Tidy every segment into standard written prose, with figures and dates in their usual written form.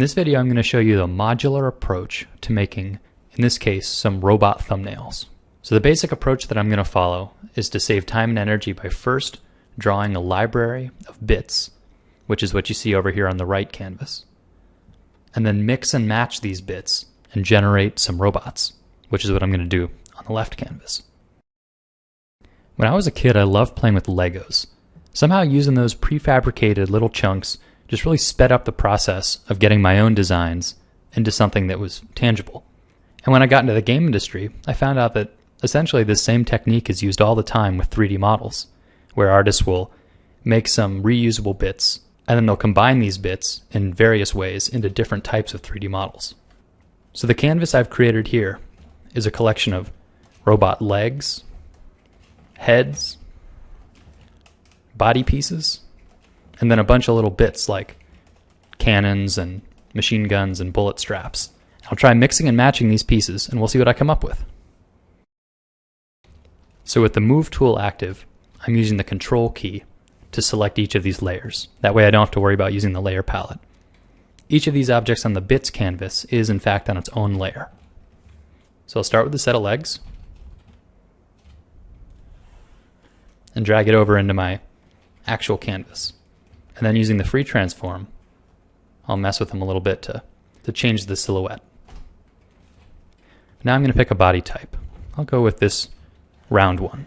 In this video, I'm going to show you the modular approach to making, in this case, some robot thumbnails. So the basic approach that I'm going to follow is to save time and energy by first drawing a library of bits, which is what you see over here on the right canvas, and then mix and match these bits and generate some robots, which is what I'm going to do on the left canvas. When I was a kid, I loved playing with Legos. Somehow using those prefabricated little chunks just really sped up the process of getting my own designs into something that was tangible. And when I got into the game industry, I found out that essentially this same technique is used all the time with 3D models, where artists will make some reusable bits, and then they'll combine these bits in various ways into different types of 3D models. So the canvas I've created here is a collection of robot legs, heads, body pieces, and then a bunch of little bits like cannons and machine guns and bullet straps. I'll try mixing and matching these pieces and we'll see what I come up with. So with the Move tool active, I'm using the Control key to select each of these layers. That way I don't have to worry about using the layer palette. Each of these objects on the bits canvas is in fact on its own layer. So I'll start with a set of legs and drag it over into my actual canvas. And then using the free transform, I'll mess with them a little bit to change the silhouette. Now I'm going to pick a body type. I'll go with this round one.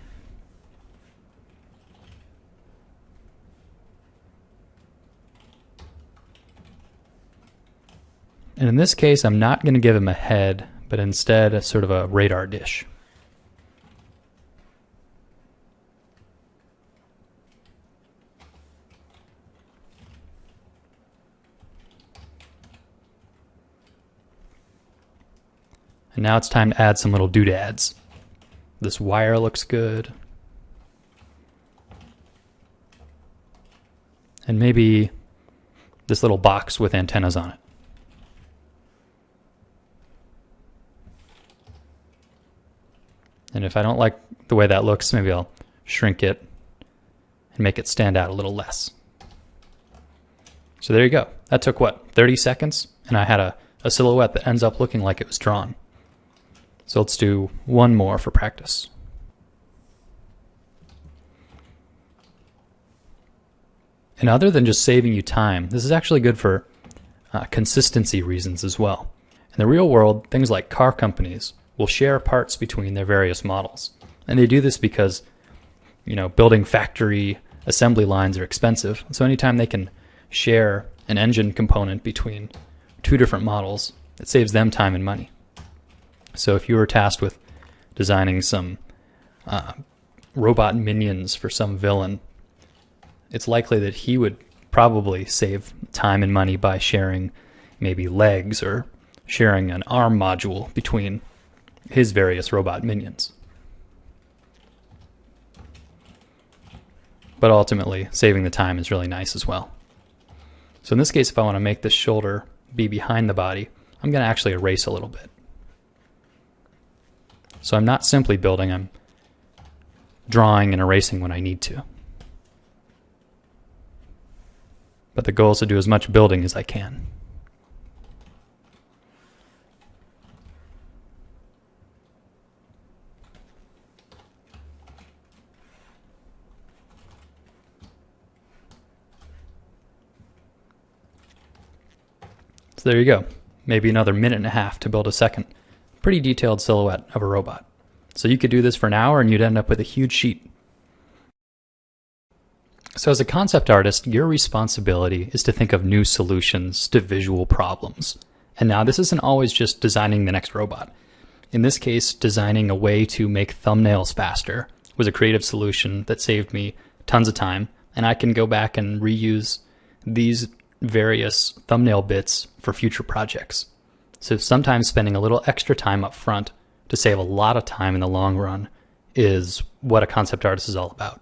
And in this case, I'm not going to give him a head, but instead a sort of a radar dish. And now it's time to add some little doodads. This wire looks good. And maybe this little box with antennas on it. And if I don't like the way that looks, maybe I'll shrink it and make it stand out a little less. So there you go. That took what, 30 seconds? And I had a silhouette that ends up looking like it was drawn. So let's do one more for practice. And other than just saving you time, this is actually good for consistency reasons as well. In the real world, things like car companies will share parts between their various models. And they do this because, building factory assembly lines are expensive. So anytime they can share an engine component between two different models, it saves them time and money. So if you were tasked with designing some robot minions for some villain, it's likely that he would probably save time and money by sharing maybe legs or sharing an arm module between his various robot minions. But ultimately, saving the time is really nice as well. So in this case, if I want to make this shoulder be behind the body, I'm going to actually erase a little bit. So I'm not simply building, I'm drawing and erasing when I need to. But the goal is to do as much building as I can. So there you go. Maybe another minute and a half to build a second pretty detailed silhouette of a robot. So you could do this for an hour and you'd end up with a huge sheet. So as a concept artist, your responsibility is to think of new solutions to visual problems. And now this isn't always just designing the next robot. In this case, designing a way to make thumbnails faster was a creative solution that saved me tons of time, and I can go back and reuse these various thumbnail bits for future projects. So sometimes spending a little extra time up front to save a lot of time in the long run is what a concept artist is all about.